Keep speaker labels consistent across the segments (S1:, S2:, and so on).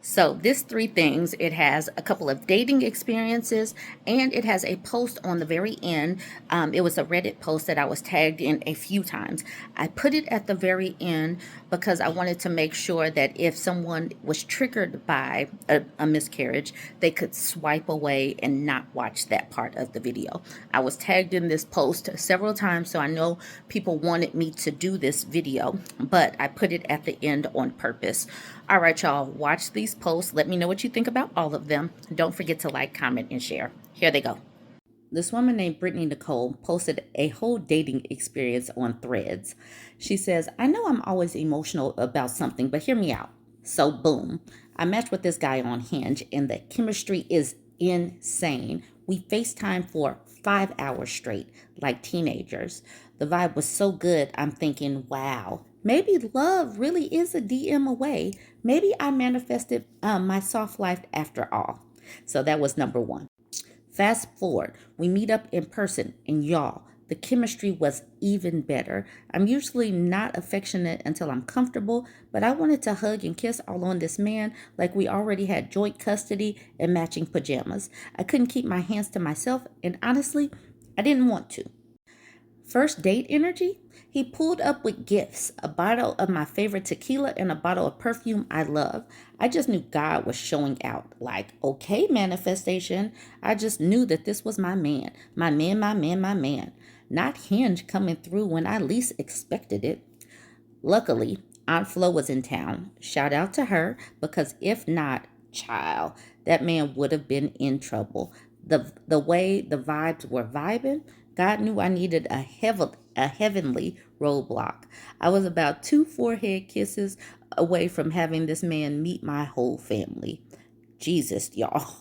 S1: So this three things, it has a couple of dating experiences, and it has a post on the very end. It was a Reddit post that I was tagged in a few times. I put it at the very end because I wanted to make sure that if someone was triggered by a miscarriage, they could swipe away and not watch that part of the video. I was tagged in this post several times, so I know people wanted me to do this video, but I put it at the end on purpose. All right, y'all, watch these posts. Let me know what you think about all of them. Don't forget to like, comment, and share. Here they go. This woman named Brittany Nicole posted a whole dating experience on Threads. She says, I know I'm always emotional about something, but hear me out. So boom, I matched with this guy on Hinge, and the chemistry is insane. We FaceTime for 5 hours straight, like teenagers. The vibe was so good, I'm thinking, wow, maybe love really is a DM away. Maybe I manifested my soft life after all. So that was number one. Fast forward, we meet up in person, and y'all, the chemistry was even better. I'm usually not affectionate until I'm comfortable, but I wanted to hug and kiss all on this man like we already had joint custody and matching pajamas. I couldn't keep my hands to myself, and honestly, I didn't want to. First date energy? He pulled up with gifts, a bottle of my favorite tequila and a bottle of perfume I love. I just knew God was showing out. Like, okay, manifestation. I just knew that this was my man. My man, my man, my man. Not Hinge coming through when I least expected it. Luckily, Aunt Flo was in town. Shout out to her, because if not, child, that man would have been in trouble. The way the vibes were vibing, God knew I needed a heavenly roadblock. I was about 2 forehead kisses away from having this man meet my whole family. Jesus, y'all.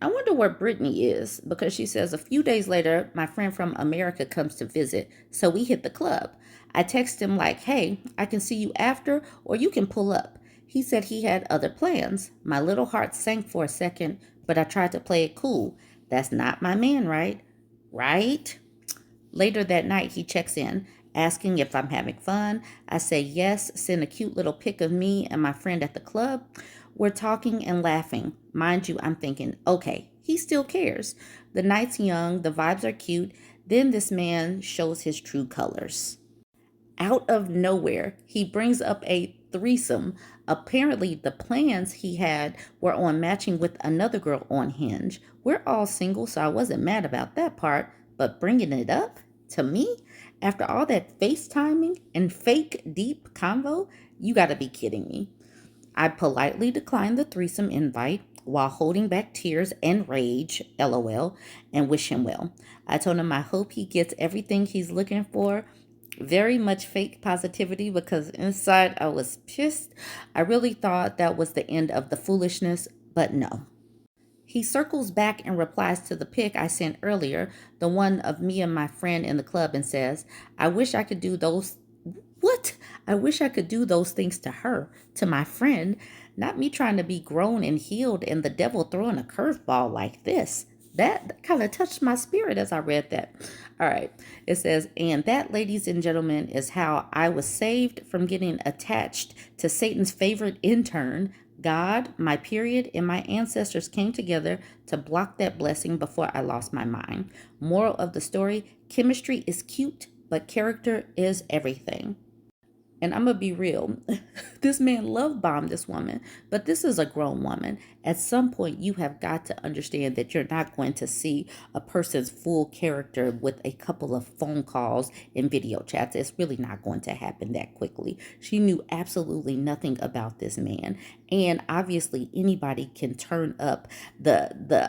S1: I wonder where Brittany is, because she says a few days later, my friend from America comes to visit, so we hit the club. I text him like, hey, I can see you after, or you can pull up. He said he had other plans. My little heart sank for a second, but I tried to play it cool. That's not my man, right? Right? Later that night, he checks in, asking if I'm having fun. I say yes, send a cute little pic of me and my friend at the club. We're talking and laughing. Mind you, I'm thinking, okay, he still cares. The night's young, the vibes are cute. Then this man shows his true colors. Out of nowhere, he brings up a threesome. Apparently, the plans he had were on matching with another girl on Hinge. We're all single, so I wasn't mad about that part, but bringing it up to me after all that FaceTiming and fake deep convo, you gotta be kidding me. I politely declined the threesome invite while holding back tears and rage, lol, and wish him well. I told him I hope he gets everything he's looking for. Very much fake positivity, because inside I was pissed. I really thought that was the end of the foolishness, but no. He circles back and replies to the pic I sent earlier, the one of me and my friend in the club, and says, I wish I could do those. What? I wish I could do those things to her, to my friend, not me trying to be grown and healed and the devil throwing a curveball like this. That kind of touched my spirit as I read that. All right. It says, and that, ladies and gentlemen, is how I was saved from getting attached to Satan's favorite intern. God, my period, and my ancestors came together to block that blessing before I lost my mind. Moral of the story, chemistry is cute, but character is everything. And I'm going to be real. This man love bombed this woman, but this is a grown woman. At some point, you have got to understand that you're not going to see a person's full character with a couple of phone calls and video chats. It's really not going to happen that quickly. She knew absolutely nothing about this man. And obviously, anybody can turn up the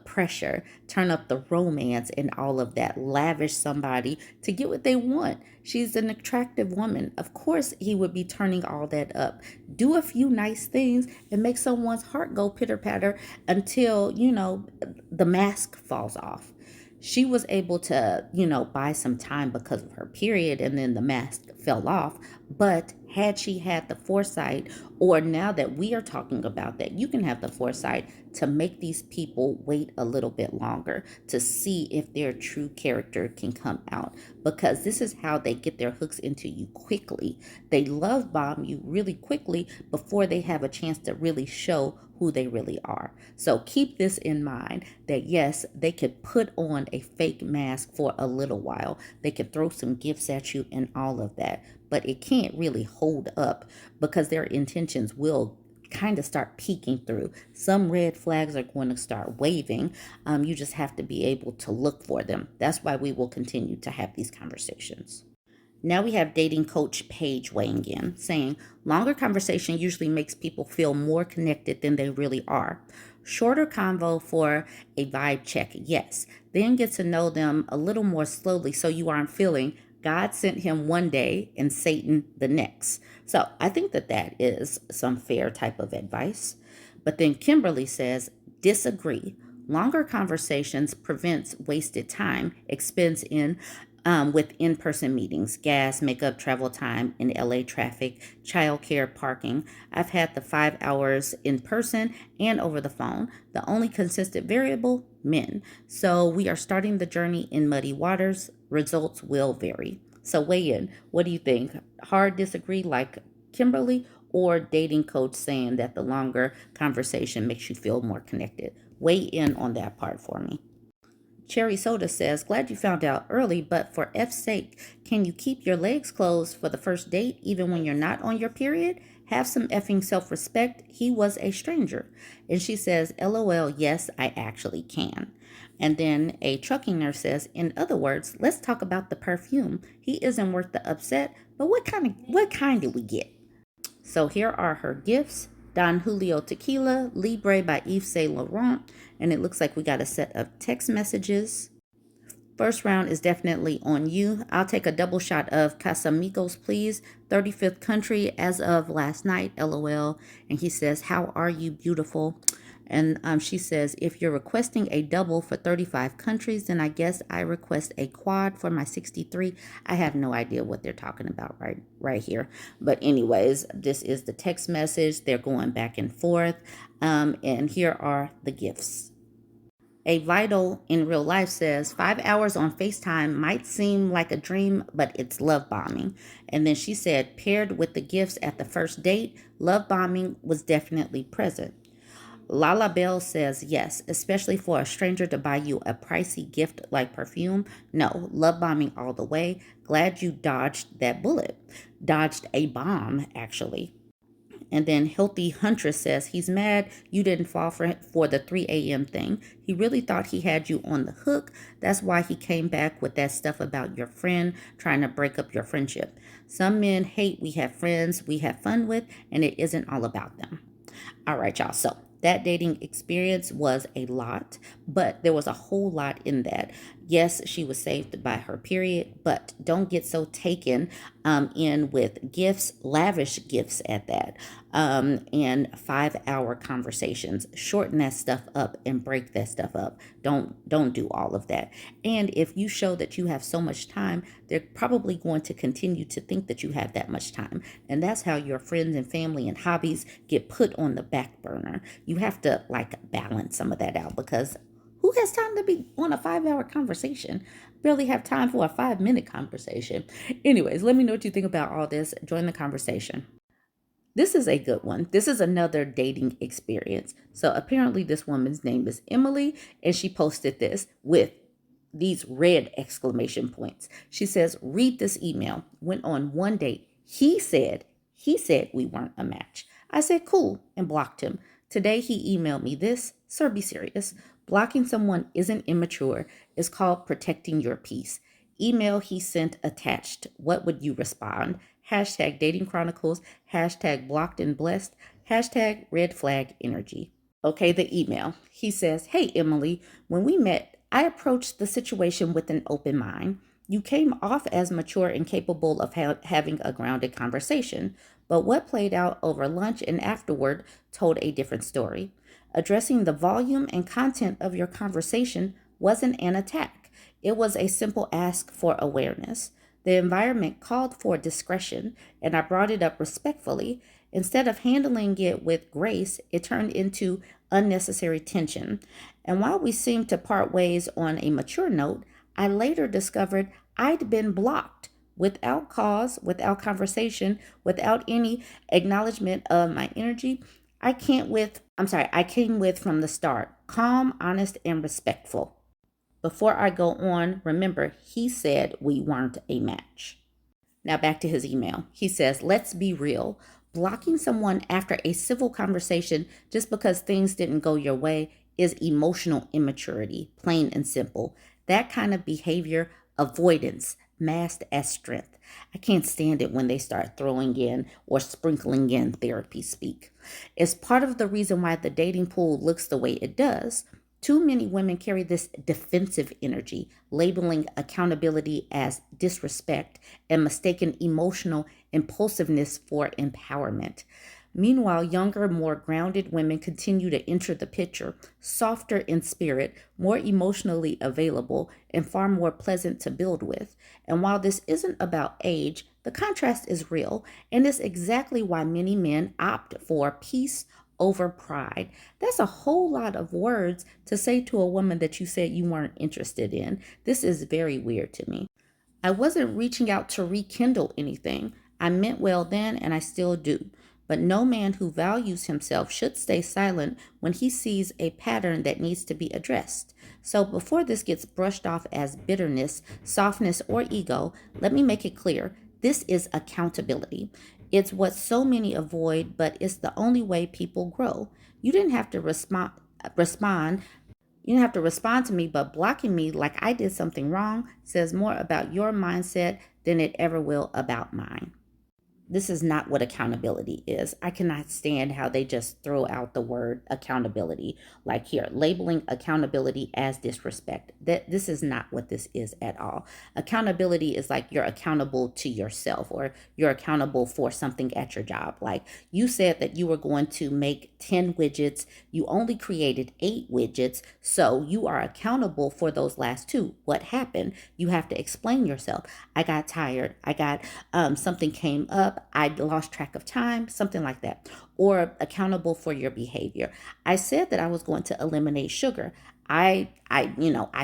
S1: pressure, turn up the romance and all of that, lavish somebody to get what they want. She's an attractive woman. Of course, he would be turning all that up. Do a few nice things and make someone's heart go pitter patter until, the mask falls off. She was able to, buy some time because of her period, and then the mask fell off. But had she had the foresight, or now that we are talking about that, you can have the foresight to make these people wait a little bit longer to see if their true character can come out, because this is how they get their hooks into you quickly. They love bomb you really quickly before they have a chance to really show who they really are. So keep this in mind, that yes, they could put on a fake mask for a little while. They could throw some gifts at you and all of that, but it can't really hold up because their intentions will kind of start peeking through. Some red flags are going to start waving. You just have to be able to look for them. That's why we will continue to have these conversations. Now we have dating coach Paige weighing in, saying longer conversation usually makes people feel more connected than they really are. Shorter convo for a vibe check, yes. Then get to know them a little more slowly so you aren't feeling God sent him one day and Satan the next. So I think that that is some fair type of advice. But then Kimberly says, disagree. Longer conversations prevents wasted time, expense with in-person meetings, gas, makeup, travel time in LA traffic, childcare, parking. I've had the 5 hours in person and over the phone. The only consistent variable, men. So we are starting the journey in muddy waters. Results will vary. So weigh in. What do you think? Hard disagree like Kimberly, or dating coach saying that the longer conversation makes you feel more connected? Weigh in on that part for me. Cherry Soda says, glad you found out early, but for F's sake, can you keep your legs closed for the first date even when you're not on your period? Have some effing self-respect. He was a stranger. And she says, LOL, yes, I actually can. And then a trucking nurse says, in other words, let's talk about the perfume. He isn't worth the upset, but what kind did we get? So here are her gifts. Don Julio Tequila, Libre by Yves Saint Laurent, and it looks like we got a set of text messages. First round is definitely on you. I'll take a double shot of Casamigos, please. 35th country as of last night, LOL. And he says, how are you, beautiful? And she says, if you're requesting a double for 35 countries, then I guess I request a quad for my 63. I have no idea what they're talking about right here. But anyways, this is the text message. They're going back and forth. And here are the gifts. A Vital in real life says 5 hours on FaceTime might seem like a dream, but it's love bombing. And then she said, paired with the gifts at the first date, love bombing was definitely present. Lala Bell says yes, especially for a stranger to buy you a pricey gift like perfume. No, love bombing all the way. Glad you dodged that bullet. Dodged a bomb, actually. And then Healthy Huntress says he's mad you didn't fall for the 3 a.m. thing. He really thought he had you on the hook. That's why he came back with that stuff about your friend trying to break up your friendship. Some men hate we have friends we have fun with, and it isn't all about them. All right, y'all. So that dating experience was a lot, but there was a whole lot in that. Yes, she was saved by her period, but don't get so taken in with gifts, lavish gifts at that, and 5 hour conversations. Shorten that stuff up and break that stuff up. Don't do all of that. And if you show that you have so much time, they're probably going to continue to think that you have that much time. And that's how your friends and family and hobbies get put on the back burner. You have to balance some of that out, because who has time to be on a 5 hour conversation? Barely have time for a 5 minute conversation. Anyways, let me know what you think about all this. Join the conversation. This is a good one. This is another dating experience. So apparently this woman's name is Emily, and she posted this with these red exclamation points. She says, read this email. Went on one date. He said we weren't a match. I said, cool, and blocked him. Today he emailed me this. Sir, be serious. Blocking someone isn't immature. It's called protecting your peace. Email he sent attached. What would you respond? Hashtag dating chronicles. Hashtag blocked and blessed. Hashtag red flag energy. Okay, the email. He says, hey, Emily, when we met, I approached the situation with an open mind. You came off as mature and capable of having a grounded conversation, but what played out over lunch and afterward told a different story. Addressing the volume and content of your conversation wasn't an attack. It was a simple ask for awareness. The environment called for discretion, and I brought it up respectfully. Instead of handling it with grace, it turned into unnecessary tension. And while we seemed to part ways on a mature note, I later discovered I'd been blocked without cause, without conversation, without any acknowledgement of my energy. I came with from the start, calm, honest, and respectful. Before I go on, remember, he said we weren't a match. Now back to his email. He says, let's be real. Blocking someone after a civil conversation just because things didn't go your way is emotional immaturity, plain and simple. That kind of behavior, avoidance, masked as strength. I can't stand it when they start throwing in or sprinkling in therapy speak. It's part of the reason why the dating pool looks the way it does. Too many women carry this defensive energy, labeling accountability as disrespect and mistaken emotional impulsiveness for empowerment. Meanwhile, younger, more grounded women continue to enter the picture, softer in spirit, more emotionally available, and far more pleasant to build with. And while this isn't about age, the contrast is real, and it's exactly why many men opt for peace over pride. That's a whole lot of words to say to a woman that you said you weren't interested in. This is very weird to me. I wasn't reaching out to rekindle anything. I meant well then, and I still do. But no man who values himself should stay silent when he sees a pattern that needs to be addressed. So before this gets brushed off as bitterness, softness, or ego, let me make it clear. This is accountability. It's what so many avoid, but it's the only way people grow. You didn't have to respond you don't have to respond to me, but blocking me like I did something wrong says more about your mindset than it ever will about mine. This is not what accountability is. I cannot stand how they just throw out the word accountability. Like here, labeling accountability as disrespect. This is not what this is at all. Accountability is like you're accountable to yourself, or you're accountable for something at your job. Like you said that you were going to make 10 widgets. You only created 8 widgets. So you are accountable for those last 2. What happened? You have to explain yourself. I got tired. Something came up. I lost track of time, something like that, or accountable for your behavior. I said that I was going to eliminate sugar. I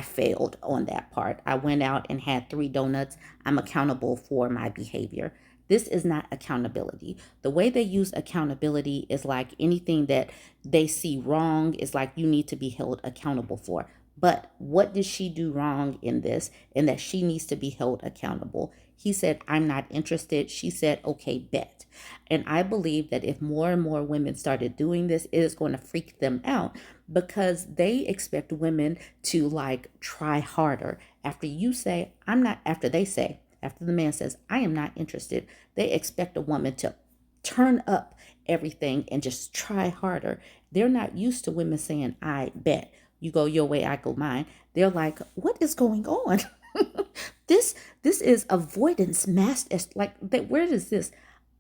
S1: failed on that part. I went out and had 3 donuts. I'm accountable for my behavior. This is not accountability. The way they use accountability is like anything that they see wrong is like you need to be held accountable for. But what did she do wrong in this, and that she needs to be held accountable? He said, I'm not interested. She said, okay, bet. And I believe that if more and more women started doing this, it is going to freak them out because they expect women to like try harder. After you say, I'm not, after the man says, I am not interested, they expect a woman to turn up everything and just try harder. They're not used to women saying, I bet. You go your way, I go mine. They're like, what is going on? This is avoidance masked as like that. Where does this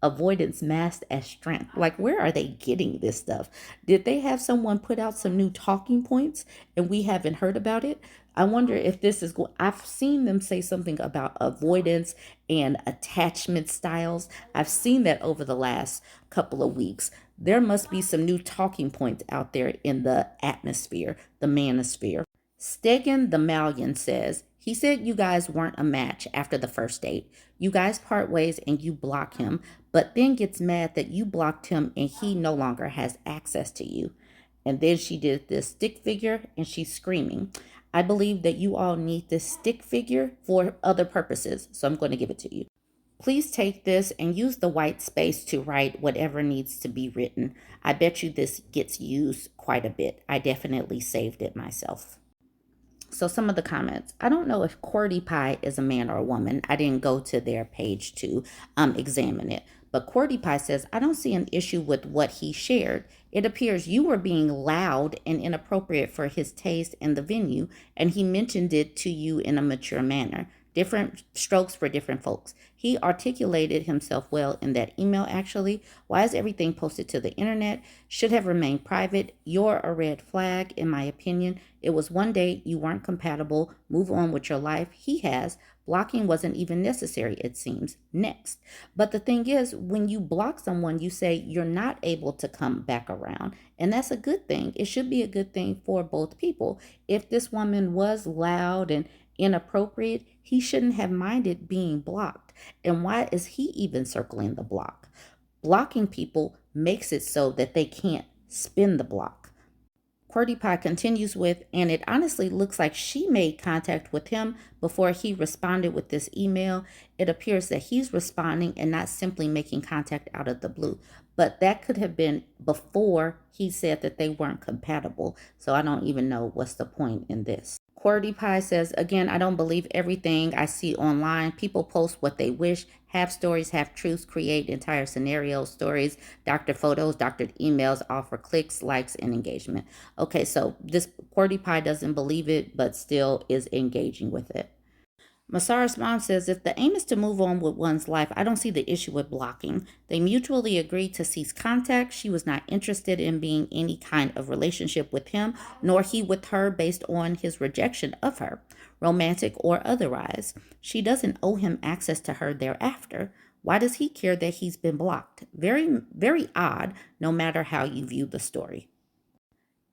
S1: avoidance masked as strength? Like, where are they getting this stuff? Did they have someone put out some new talking points and we haven't heard about it? I wonder if this is going. I've seen them say something about avoidance and attachment styles. I've seen that over the last couple of weeks. There must be some new talking points out there in the atmosphere, the manosphere. Stegan the Malian says, he said you guys weren't a match after the first date. You guys part ways and you block him, but then gets mad that you blocked him and he no longer has access to you. And then she did this stick figure and she's screaming. I believe that you all need this stick figure for other purposes, so I'm going to give it to you. Please take this and use the white space to write whatever needs to be written. I bet you this gets used quite a bit. I definitely saved it myself. So some of the comments. I don't know if Qwerty Pie is a man or a woman. I didn't go to their page to examine it. But Qwerty Pie says, I don't see an issue with what he shared. It appears you were being loud and inappropriate for his taste in the venue, and he mentioned it to you in a mature manner. Different strokes for different folks. He articulated himself well in that email, actually. Why is everything posted to the internet? Should have remained private. You're a red flag, in my opinion. It was one day, you weren't compatible. Move on with your life. He has. Blocking wasn't even necessary, it seems. Next. But the thing is, when you block someone, you say you're not able to come back around. And that's a good thing. It should be a good thing for both people. If this woman was loud and inappropriate, he shouldn't have minded being blocked. And why is he even circling the block? Blocking people makes it so that they can't spin the block. QWERTY Pie continues with, and it honestly looks like she made contact with him before he responded with this email. It appears that he's responding and not simply making contact out of the blue. But that could have been before he said that they weren't compatible. So I don't even know what's the point in this. QWERTY Pie says, again, I don't believe everything I see online. People post what they wish, have stories, have truths, create entire scenarios, stories, doctored photos, doctored emails, all for clicks, likes, and engagement. Okay, so this QWERTY Pie doesn't believe it, but still is engaging with it. Masara's mom says, if the aim is to move on with one's life, I don't see the issue with blocking. They mutually agreed to cease contact. She was not interested in being any kind of relationship with him, nor he with her based on his rejection of her, romantic or otherwise. She doesn't owe him access to her thereafter. Why does he care that he's been blocked? Very, very odd, no matter how you view the story.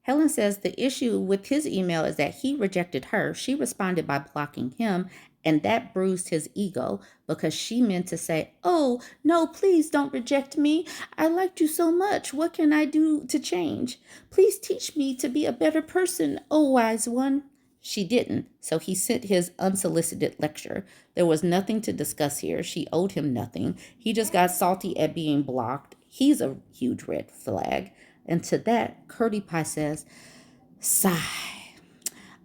S1: Helen says the issue with his email is that he rejected her. She responded by blocking him, and that bruised his ego because she meant to say, oh, no, please don't reject me. I liked you so much. What can I do to change? Please teach me to be a better person, oh wise one. She didn't, so he sent his unsolicited lecture. There was nothing to discuss here. She owed him nothing. He just got salty at being blocked. He's a huge red flag. And to that, QWERTY Pie says, sigh.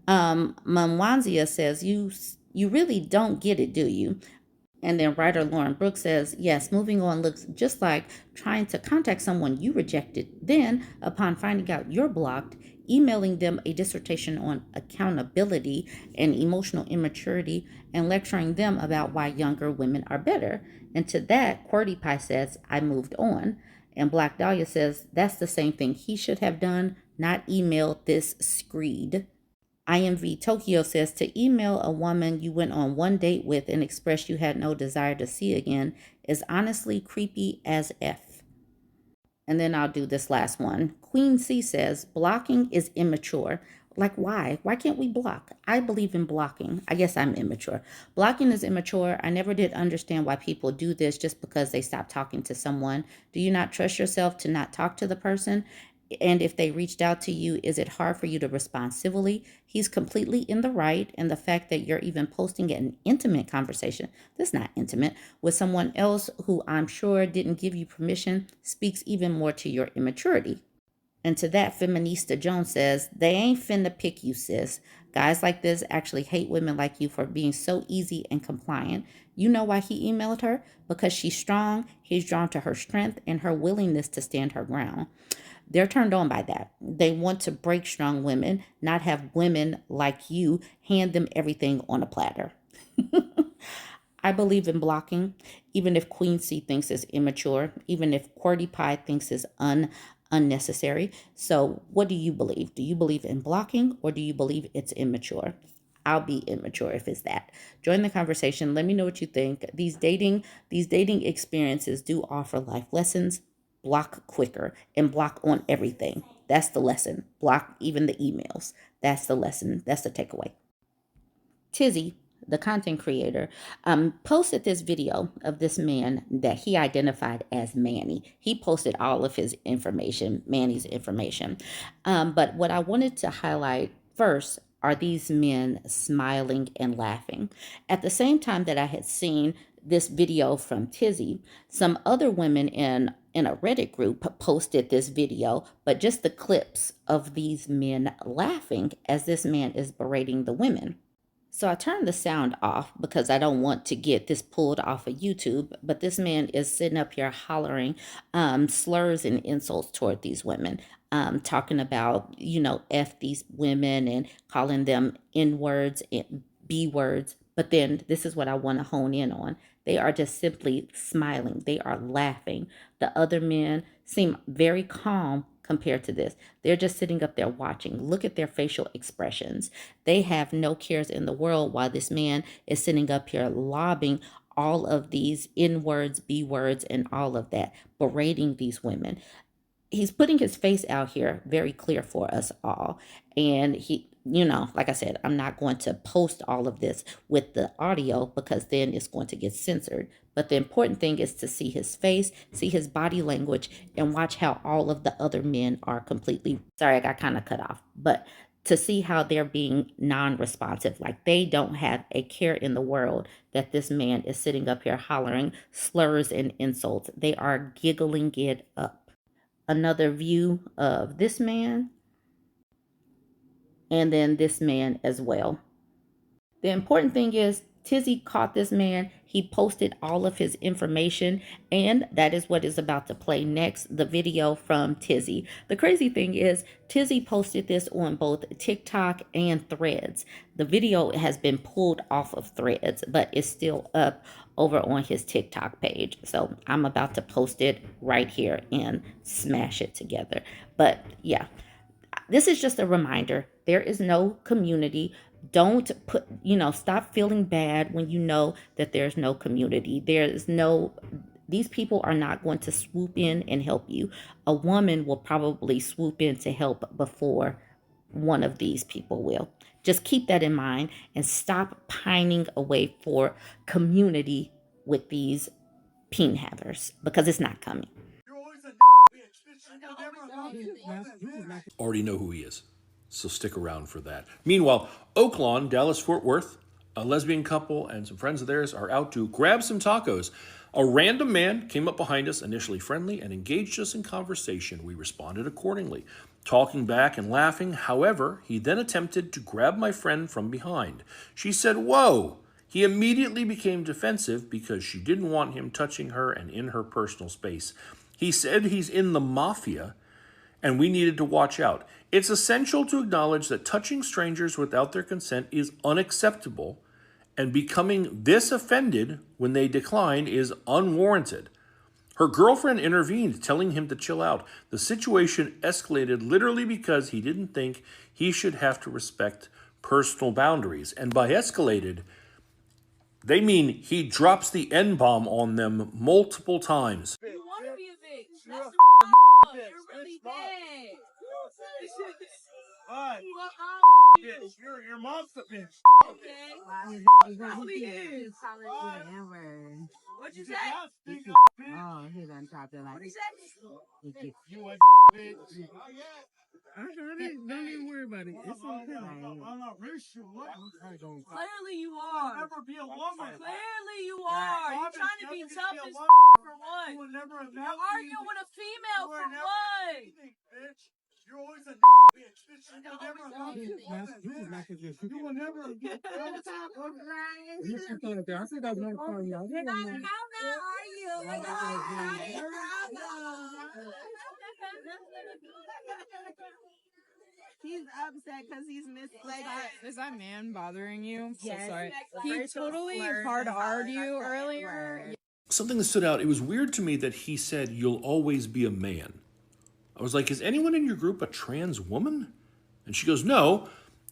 S1: Manwanzia says, you really don't get it, do you? And then writer Lauren Brooks says, yes, moving on looks just like trying to contact someone you rejected. Then, upon finding out you're blocked, emailing them a dissertation on accountability and emotional immaturity and lecturing them about why younger women are better. And to that, QWERTY Pie says, I moved on. And Black Dahlia says, that's the same thing he should have done, not email this screed. IMV Tokyo says, to email a woman you went on one date with and express you had no desire to see again is honestly creepy as F. And then I'll do this last one. Queen C says, blocking is immature. Like, why? Why can't we block? I believe in blocking. I guess I'm immature. Blocking is immature. I never did understand why people do this just because they stop talking to someone. Do you not trust yourself to not talk to the person? And if they reached out to you, is it hard for you to respond civilly? He's completely in the right. And the fact that you're even posting an intimate conversation, that's not intimate, with someone else who I'm sure didn't give you permission speaks even more to your immaturity. And to that, Feminista Jones says, they ain't finna pick you, sis. Guys like this actually hate women like you for being so easy and compliant. You know why he emailed her? Because she's strong. He's drawn to her strength and her willingness to stand her ground. They're turned on by that. They want to break strong women, not have women like you hand them everything on a platter. I believe in blocking, even if Queen C thinks it's immature, even if QWERTY Pie thinks it's unnecessary. So what do you believe? Do you believe in blocking or do you believe it's immature? I'll be immature if it's that. Join the conversation. Let me know what you think. These dating experiences do offer life lessons. Block quicker and block on everything. That's the lesson. Block even the emails. That's the lesson. That's the takeaway. Tizzy, the content creator, posted this video of this man that he identified as Manny. He posted all of his information, Manny's information. But what I wanted to highlight first are these men smiling and laughing. At the same time that I had seen this video from Tizzy, some other women in a Reddit group posted this video, but just the clips of these men laughing as this man is berating the women. So I turned the sound off because I don't want to get this pulled off of YouTube. But this man is sitting up here hollering slurs and insults toward these women, talking about, F these women and calling them N words and B words. But then this is what I want to hone in on. They are just simply smiling. They are laughing. The other men seem very calm compared to this. They're just sitting up there watching. Look at their facial expressions. They have no cares in the world while this man is sitting up here lobbing all of these N words, B words, and all of that, berating these women. He's putting his face out here very clear for us all. And he, like I said, I'm not going to post all of this with the audio because then it's going to get censored. But the important thing is to see his face, see his body language, and watch how all of the other men are completely, sorry, I got kind of cut off, but to see how they're being non-responsive, like they don't have a care in the world that this man is sitting up here hollering slurs and insults. They are giggling it up. Another view of this man, and then this man as well. The important thing is Tizzy caught this man. He posted all of his information, and that is what is about to play next, the video from Tizzy. The crazy thing is Tizzy posted this on both TikTok and Threads. The video has been pulled off of Threads, but it's still up over on his TikTok page. So I'm about to post it right here and smash it together. But yeah, this is just a reminder. There is no community. Don't put, stop feeling bad when you know that there's no community. These people are not going to swoop in and help you. A woman will probably swoop in to help before one of these people will. Just keep that in mind and stop pining away for community with these peen havers because it's not coming.
S2: Already know who he is, so stick around for that. Meanwhile, Oaklawn, Dallas-Fort Worth, a lesbian couple and some friends of theirs are out to grab some tacos. A random man came up behind us, initially friendly, and engaged us in conversation. We responded accordingly, talking back and laughing. However, he then attempted to grab my friend from behind. She said, "Whoa!" He immediately became defensive because she didn't want him touching her and in her personal space. He said he's in the mafia and we needed to watch out. It's essential to acknowledge that touching strangers without their consent is unacceptable, and becoming this offended when they decline is unwarranted. Her girlfriend intervened, telling him to chill out. The situation escalated literally because he didn't think he should have to respect personal boundaries. And by escalated, they mean he drops the N-bomb on them multiple times.
S3: You want to be a bitch. That's the You're really bad.
S4: What?
S3: Bitch.
S4: Your mom's a bitch.
S3: Okay.
S4: He
S3: Probably is. What'd you say?
S5: Oh, he done dropped it like.
S3: What'd he say?
S4: You a bitch.
S5: I heard it. Don't even worry about it. It's okay.
S4: I'm not racial.
S3: Clearly you are.
S4: Never be a woman.
S3: Clearly you are. You're trying to be tough as for what?
S4: You will never
S3: You're arguing with a female for what?
S4: Bitch. You're always a bitch. Bitch, you will never be a woman. You will never be a bitch.
S5: I said that was not for y'all.
S3: How mad are you?
S6: He's upset because he's misplaced.
S7: Is that man bothering you? I'm
S6: Yes.
S7: so sorry. He totally hard you earlier.
S2: Something that stood out, it was weird to me that he said, "You'll always be a man." I was like, is anyone in your group a trans woman? And she goes, no,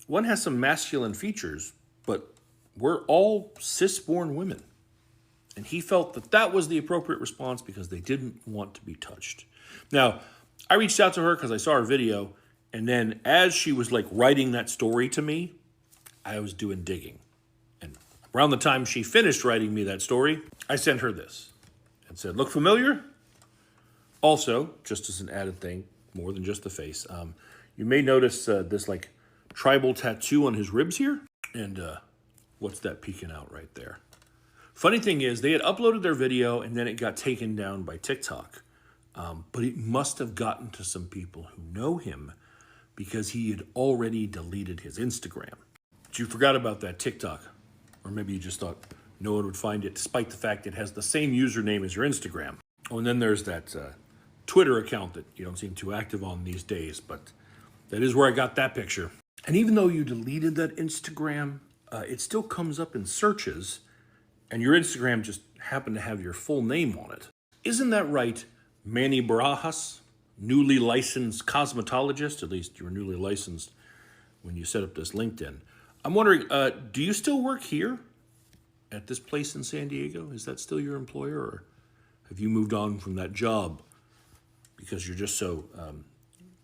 S2: one has some masculine features, but we're all cis-born women. And he felt that that was the appropriate response because they didn't want to be touched. Now, I reached out to her because I saw her video, and then as she was like writing that story to me, I was doing digging. And around the time she finished writing me that story, I sent her this and said, look familiar? Also, just as an added thing, more than just the face, you may notice this like tribal tattoo on his ribs here. And what's that peeking out right there? Funny thing is, they had uploaded their video and then it got taken down by TikTok. But it must have gotten to some people who know him because he had already deleted his Instagram. But you forgot about that TikTok. Or maybe you just thought no one would find it, despite the fact it has the same username as your Instagram. Oh, and then there's that Twitter account that you don't seem too active on these days, but that is where I got that picture. And even though you deleted that Instagram, it still comes up in searches, and your Instagram just happened to have your full name on it. Isn't that right, Manny Barajas, newly licensed cosmetologist? At least you were newly licensed when you set up this LinkedIn. I'm wondering, do you still work here at this place in San Diego? Is that still your employer, or have you moved on from that job because you're just so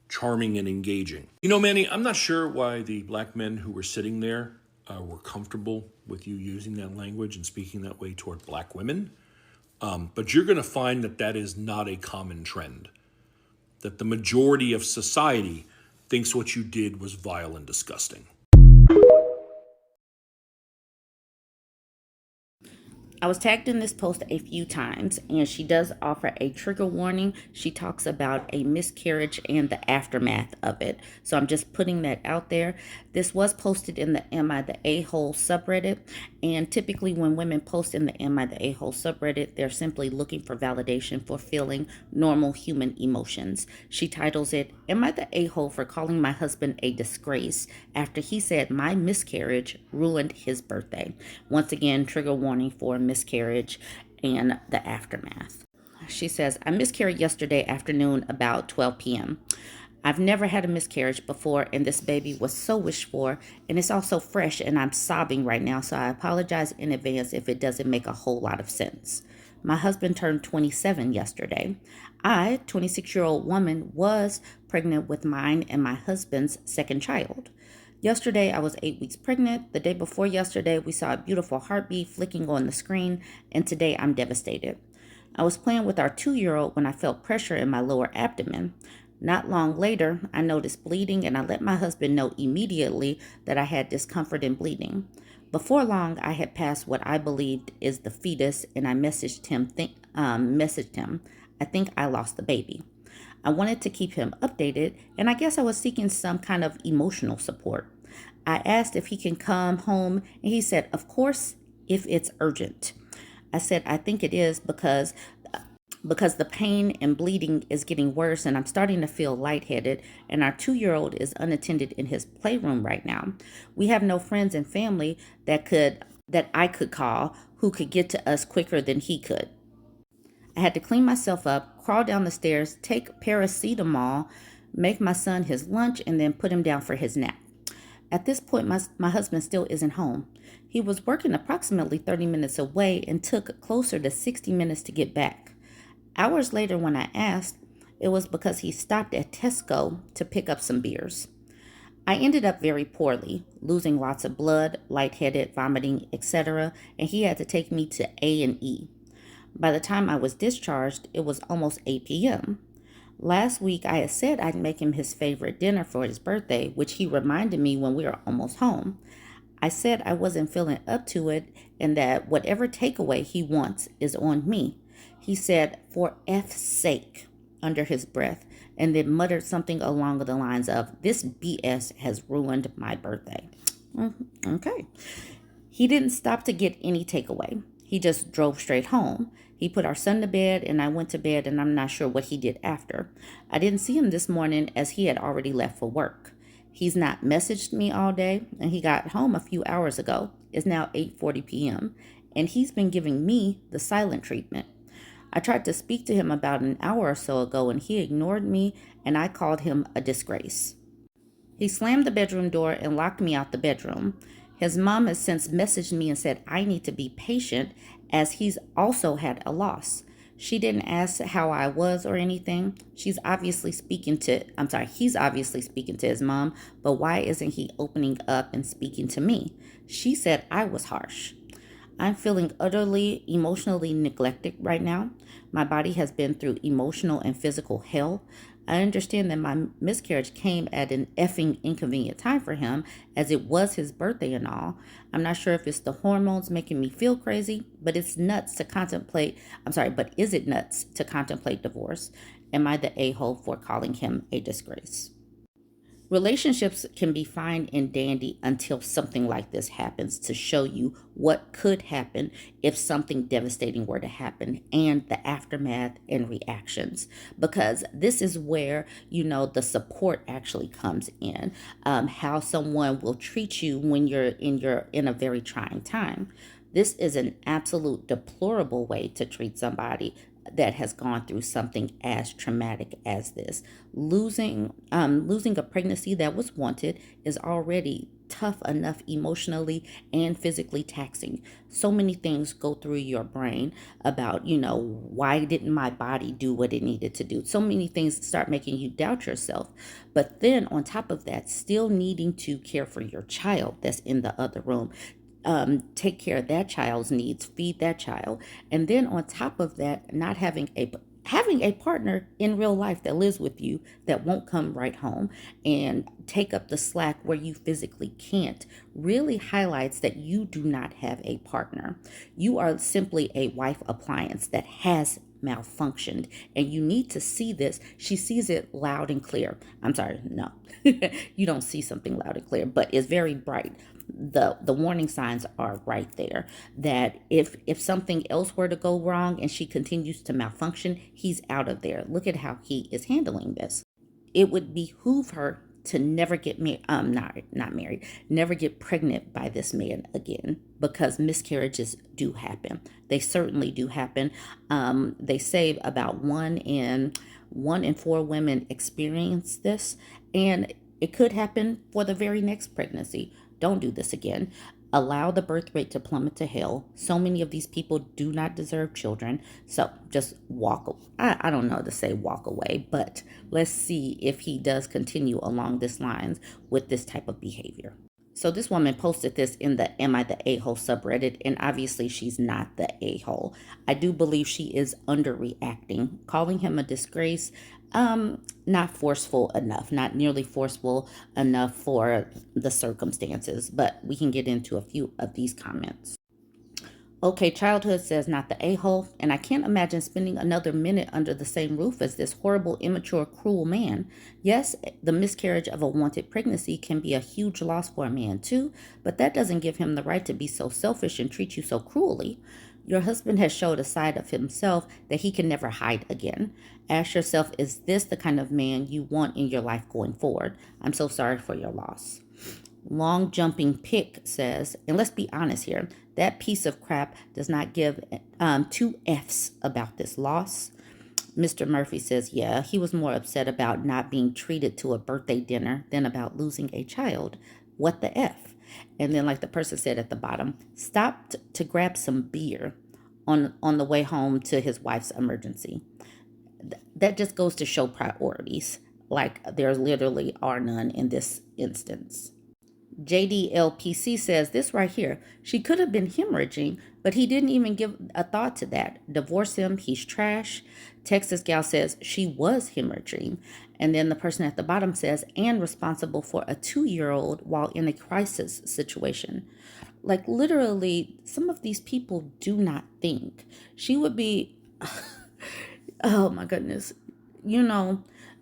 S2: charming and engaging? You know, Manny, I'm not sure why the black men who were sitting there were comfortable with you using that language and speaking that way toward black women. But you're going to find that that is not a common trend, that the majority of society thinks what you did was vile and disgusting.
S1: I was tagged in this post a few times, and she does offer a trigger warning. She talks about a miscarriage and the aftermath of it. So I'm just putting that out there. This was posted in the Am I the A-hole subreddit, and typically when women post in the Am I the A-hole subreddit, they're simply looking for validation for feeling normal human emotions. She titles it, Am I the A-hole for calling my husband a disgrace after he said my miscarriage ruined his birthday? Once again, trigger warning for miscarriage and the aftermath. She says, I miscarried yesterday afternoon about 12 p.m. I've never had a miscarriage before, and this baby was so wished for, and it's also fresh, and I'm sobbing right now, so I apologize in advance if it doesn't make a whole lot of sense. My husband turned 27 yesterday. I, 26-year-old woman, was pregnant with mine and my husband's second child. Yesterday, I was 8 weeks pregnant. The day before yesterday, we saw a beautiful heartbeat flicking on the screen, and today I'm devastated. I was playing with our 2-year-old when I felt pressure in my lower abdomen. Not long later, I noticed bleeding, and I let my husband know immediately that I had discomfort and bleeding. Before long, I had passed what I believed is the fetus, and I messaged him. I think I lost the baby. I wanted to keep him updated, and I guess I was seeking some kind of emotional support. I asked if he can come home, and he said, of course, if it's urgent. I said, I think it is because the pain and bleeding is getting worse, and I'm starting to feel lightheaded, and our 2-year-old is unattended in his playroom right now. We have no friends and family that I could call who could get to us quicker than he could. I had to clean myself up, crawl down the stairs, take paracetamol, make my son his lunch, and then put him down for his nap. At this point, my husband still isn't home. He was working approximately 30 minutes away and took closer to 60 minutes to get back. Hours later, when I asked, it was because he stopped at Tesco to pick up some beers. I ended up very poorly, losing lots of blood, lightheaded, vomiting, etc., and he had to take me to A&E. By the time I was discharged, it was almost 8 p.m. Last week, I had said I'd make him his favorite dinner for his birthday, which he reminded me when we were almost home. I said I wasn't feeling up to it and that whatever takeaway he wants is on me. He said, for F's sake, under his breath, and then muttered something along the lines of, this BS has ruined my birthday. Okay. He didn't stop to get any takeaway. He just drove straight home. He put our son to bed, and I went to bed, and I'm not sure what he did after. I didn't see him this morning as he had already left for work. He's not messaged me all day, and he got home a few hours ago. It's now 8:40 p.m., and he's been giving me the silent treatment. I tried to speak to him about an hour or so ago, and he ignored me, and I called him a disgrace. He slammed the bedroom door and locked me out the bedroom. His mom has since messaged me and said I need to be patient as he's also had a loss. She didn't ask how I was or anything. He's obviously speaking to his mom, but why isn't he opening up and speaking to me? She said I was harsh. I'm feeling utterly emotionally neglected right now. My body has been through emotional and physical hell. I understand that my miscarriage came at an effing inconvenient time for him, as it was his birthday and all. I'm not sure if it's the hormones making me feel crazy, but is it nuts to contemplate divorce? Am I the a-hole for calling him a disgrace? Relationships can be fine and dandy until something like this happens to show you what could happen if something devastating were to happen and the aftermath and reactions. Because this is where, the support actually comes in. How someone will treat you when you're in a very trying time. This is an absolute deplorable way to treat somebody that has gone through something as traumatic as this. Losing a pregnancy that was wanted is already tough enough emotionally and physically taxing. So many things go through your brain about, why didn't my body do what it needed to do? So many things start making you doubt yourself. But then on top of that, still needing to care for your child that's in the other room, take care of that child's needs, feed that child, and then on top of that, not having a partner in real life that lives with you that won't come right home and take up the slack where you physically can't really highlights that you do not have a partner. You are simply a wife appliance that has malfunctioned, and you need to see this. She sees it loud and clear. I'm sorry, no. You don't see something loud and clear, but it's very bright. The warning signs are right there that if something else were to go wrong and she continues to malfunction, he's out of there. Look at how he is handling this. It would behoove her to never get not married, never get pregnant by this man again, because miscarriages do happen. They certainly do happen. They say about one in 4 women experience this, and it could happen for the very next pregnancy. Don't do this again. Allow the birth rate to plummet to hell. So many of these people do not deserve children. So just walk. I don't know to say walk away, but let's see if he does continue along this lines with this type of behavior. So this woman posted this in the Am I the A-hole subreddit, and obviously she's not the a-hole. I do believe she is underreacting, calling him a disgrace. Not forceful enough, not nearly forceful enough for the circumstances, but we can get into a few of these comments. Okay, Childhood says not the a-hole, and I can't imagine spending another minute under the same roof as this horrible, immature, cruel man. Yes, the miscarriage of a wanted pregnancy can be a huge loss for a man too, but that doesn't give him the right to be so selfish and treat you so cruelly. Your husband has showed a side of himself that he can never hide again. Ask yourself, is this the kind of man you want in your life going forward? I'm so sorry for your loss. Long Jumping Pick says, and let's be honest here, that piece of crap does not give 2 F's about this loss. Mr. Murphy says, yeah, he was more upset about not being treated to a birthday dinner than about losing a child. What the F? And then, like the person said at the bottom, stopped to grab some beer on the way home to his wife's emergency. That just goes to show priorities. Like there literally are none in this instance. JDLPC says this right here. She could have been hemorrhaging, but he didn't even give a thought to that. Divorce him. He's trash. Texas Gal says she was hemorrhaging. And then the person at the bottom says, and responsible for a 2-year-old while in a crisis situation. Like literally, some of these people do not think. She would be, oh my goodness.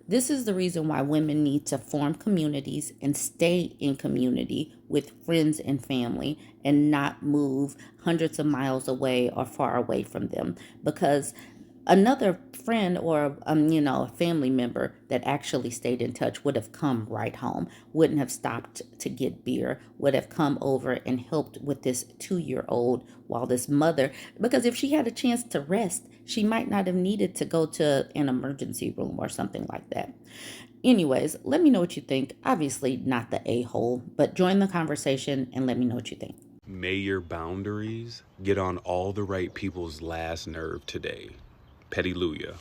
S1: This is the reason why women need to form communities and stay in community with friends and family and not move hundreds of miles away or far away from them, because another friend or a family member that actually stayed in touch would have come right home, wouldn't have stopped to get beer, would have come over and helped with this 2-year-old while this mother, because if she had a chance to rest, she might not have needed to go to an emergency room or something like that. Anyways, let me know what you think. Obviously not the a-hole, but join the conversation and let me know what you think.
S8: May your boundaries get on all the right people's last nerve today. Pettyluya.